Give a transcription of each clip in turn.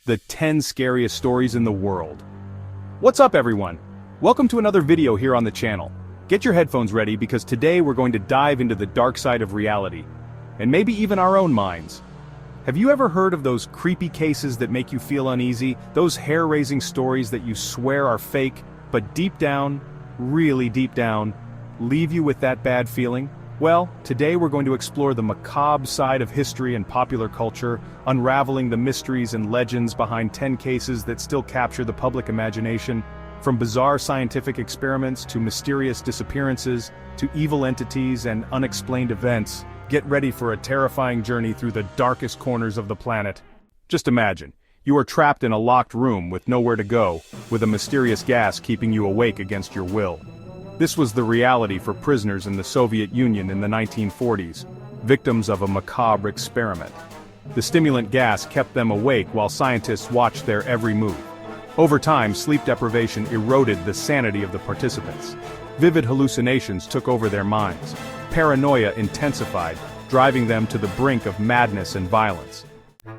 the 10 scariest stories in the world. What's up everyone? Welcome to another video here on the channel. Get your headphones ready because today we're going to dive into the dark side of reality, and maybe even our own minds. Have you ever heard of those creepy cases that make you feel uneasy, those hair-raising stories that you swear are fake, but deep down, really deep down, leave you with that bad feeling? Well, today we're going to explore the macabre side of history and popular culture, unraveling the mysteries and legends behind 10 cases that still capture the public imagination, from bizarre scientific experiments to mysterious disappearances, to evil entities and unexplained events. Get ready for a terrifying journey through the darkest corners of the planet. Just imagine, you are trapped in a locked room with nowhere to go, with a mysterious gas keeping you awake against your will. This was the reality for prisoners in the Soviet Union in the 1940s, victims of a macabre experiment. The stimulant gas kept them awake while scientists watched their every move. Over time, sleep deprivation eroded the sanity of the participants. Vivid hallucinations took over their minds. Paranoia intensified, driving them to the brink of madness and violence.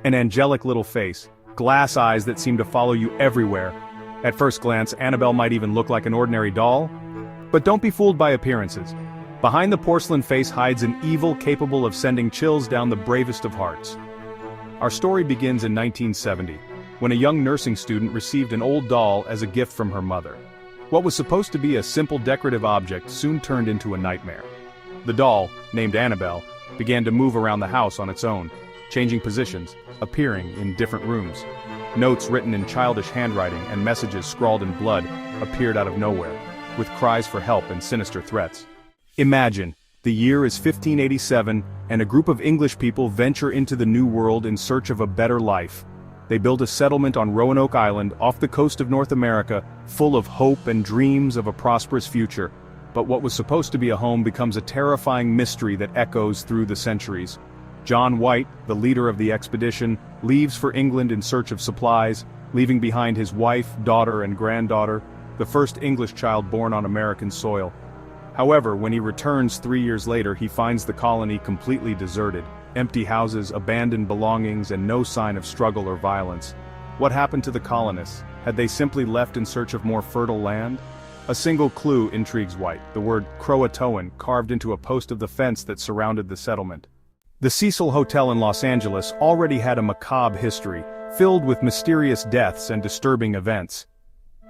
An angelic little face, glass eyes that seemed to follow you everywhere. At first glance, Annabelle might even look like an ordinary doll. But don't be fooled by appearances. Behind the porcelain face hides an evil capable of sending chills down the bravest of hearts. Our story begins in 1970, when a young nursing student received an old doll as a gift from her mother. What was supposed to be a simple decorative object soon turned into a nightmare. The doll, named Annabelle, began to move around the house on its own, changing positions, appearing in different rooms. Notes written in childish handwriting and messages scrawled in blood appeared out of nowhere, with cries for help and sinister threats. Imagine, the year is 1587, and a group of English people venture into the New World in search of a better life. They build a settlement on Roanoke Island off the coast of North America, full of hope and dreams of a prosperous future. But what was supposed to be a home becomes a terrifying mystery that echoes through the centuries. John White, the leader of the expedition, leaves for England in search of supplies, leaving behind his wife, daughter, and granddaughter, the first English child born on American soil. However, when he returns 3 years later, he finds the colony completely deserted, empty houses, abandoned belongings, and no sign of struggle or violence. What happened to the colonists? Had they simply left in search of more fertile land? A single clue intrigues White, the word Croatoan carved into a post of the fence that surrounded the settlement. The Cecil Hotel in Los Angeles already had a macabre history, filled with mysterious deaths and disturbing events.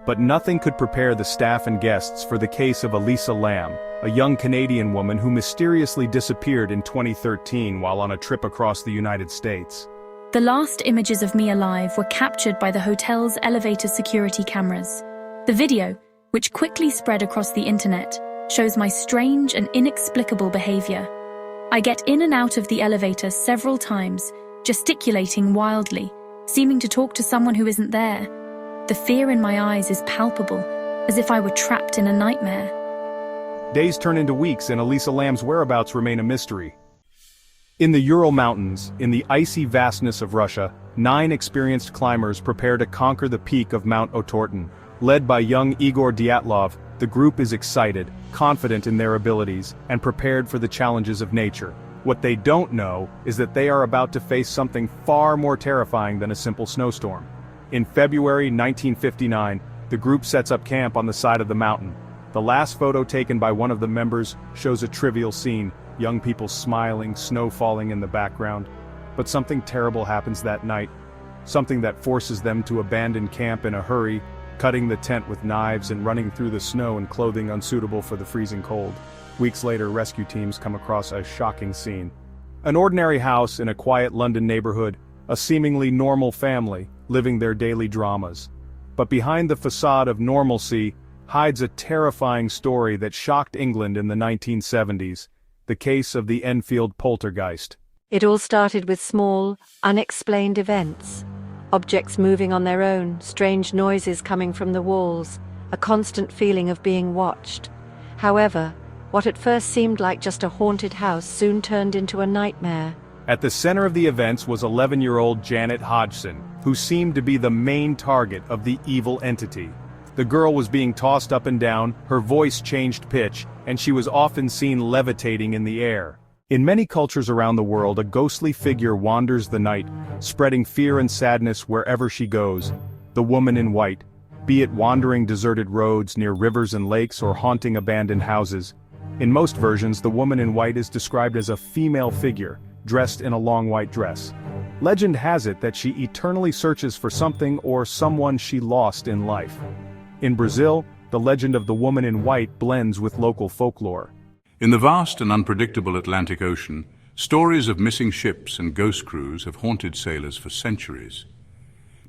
But nothing could prepare the staff and guests for the case of Elisa Lam, a young Canadian woman who mysteriously disappeared in 2013 while on a trip across the United States. The last images of me alive were captured by the hotel's elevator security cameras. The video, which quickly spread across the internet, shows my strange and inexplicable behavior. I get in and out of the elevator several times, gesticulating wildly, seeming to talk to someone who isn't there. The fear in my eyes is palpable, as if I were trapped in a nightmare. Days turn into weeks and Elisa Lam's whereabouts remain a mystery. In the Ural Mountains, in the icy vastness of Russia, 9 experienced climbers prepare to conquer the peak of Mount Otorten. Led by young Igor Dyatlov, the group is excited, confident in their abilities, and prepared for the challenges of nature. What they don't know is that they are about to face something far more terrifying than a simple snowstorm. In February 1959, the group sets up camp on the side of the mountain. The last photo taken by one of the members shows a trivial scene, young people smiling, snow falling in the background. But something terrible happens that night, something that forces them to abandon camp in a hurry, cutting the tent with knives and running through the snow in clothing unsuitable for the freezing cold. Weeks later, rescue teams come across a shocking scene. An ordinary house in a quiet London neighborhood, a seemingly normal family, living their daily dramas. But behind the facade of normalcy hides a terrifying story that shocked England in the 1970s, the case of the Enfield Poltergeist. It all started with small, unexplained events. Objects moving on their own, strange noises coming from the walls, a constant feeling of being watched. However, what at first seemed like just a haunted house soon turned into a nightmare. At the center of the events was 11-year-old Janet Hodgson, who seemed to be the main target of the evil entity. The girl was being tossed up and down, her voice changed pitch, and she was often seen levitating in the air. In many cultures around the world, a ghostly figure wanders the night, spreading fear and sadness wherever she goes. The woman in white, be it wandering deserted roads near rivers and lakes or haunting abandoned houses. In most versions, the woman in white is described as a female figure, dressed in a long white dress. Legend has it that she eternally searches for something or someone she lost in life. In Brazil, the legend of the woman in white blends with local folklore. In the vast and unpredictable Atlantic Ocean, stories of missing ships and ghost crews have haunted sailors for centuries.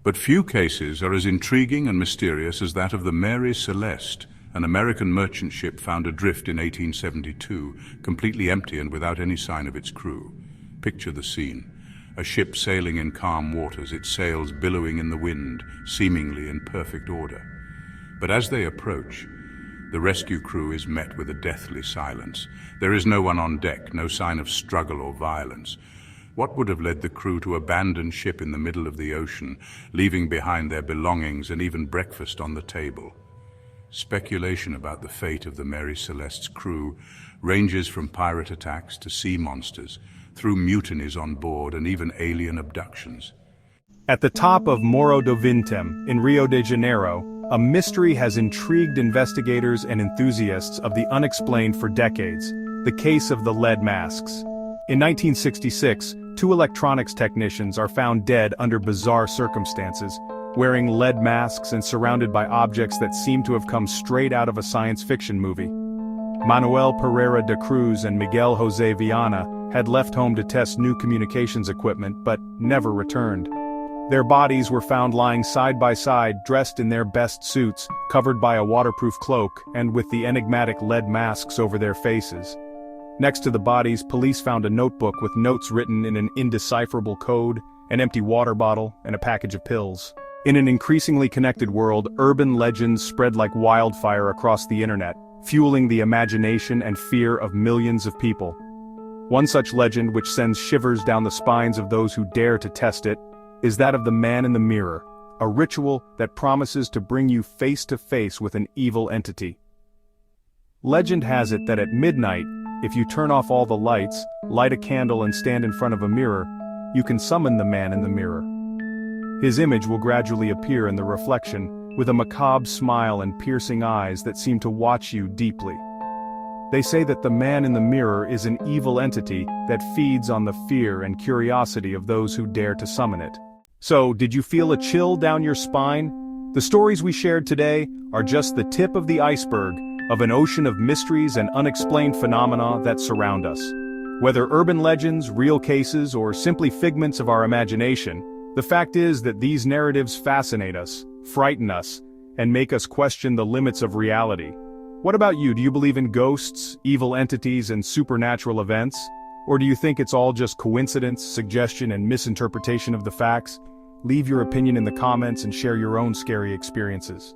But few cases are as intriguing and mysterious as that of the Mary Celeste, an American merchant ship found adrift in 1872, completely empty and without any sign of its crew. Picture the scene. A ship sailing in calm waters, its sails billowing in the wind, seemingly in perfect order. But as they approach, the rescue crew is met with a deathly silence. There is no one on deck, no sign of struggle or violence. What would have led the crew to abandon ship in the middle of the ocean, leaving behind their belongings and even breakfast on the table? Speculation about the fate of the Mary Celeste's crew ranges from pirate attacks to sea monsters, through mutinies on board and even alien abductions. At the top of Morro do Vintém, in Rio de Janeiro, a mystery has intrigued investigators and enthusiasts of the unexplained for decades: the case of the lead masks. In 1966, 2 electronics technicians are found dead under bizarre circumstances, wearing lead masks and surrounded by objects that seem to have come straight out of a science fiction movie. Manuel Pereira da Cruz and Miguel José Viana had left home to test new communications equipment but never returned. Their bodies were found lying side by side, dressed in their best suits, covered by a waterproof cloak, and with the enigmatic lead masks over their faces. Next to the bodies, police found a notebook with notes written in an indecipherable code, an empty water bottle, and a package of pills. In an increasingly connected world, urban legends spread like wildfire across the internet, fueling the imagination and fear of millions of people. One such legend, which sends shivers down the spines of those who dare to test it, is that of the man in the mirror, a ritual that promises to bring you face to face with an evil entity. Legend has it that at midnight, if you turn off all the lights, light a candle and stand in front of a mirror, you can summon the man in the mirror. His image will gradually appear in the reflection, with a macabre smile and piercing eyes that seem to watch you deeply. They say that the man in the mirror is an evil entity that feeds on the fear and curiosity of those who dare to summon it. So, did you feel a chill down your spine? The stories we shared today are just the tip of the iceberg of an ocean of mysteries and unexplained phenomena that surround us. Whether urban legends, real cases, or simply figments of our imagination, the fact is that these narratives fascinate us, frighten us, and make us question the limits of reality. What about you? Do you believe in ghosts, evil entities, and supernatural events? Or do you think it's all just coincidence, suggestion, and misinterpretation of the facts? Leave your opinion in the comments and share your own scary experiences.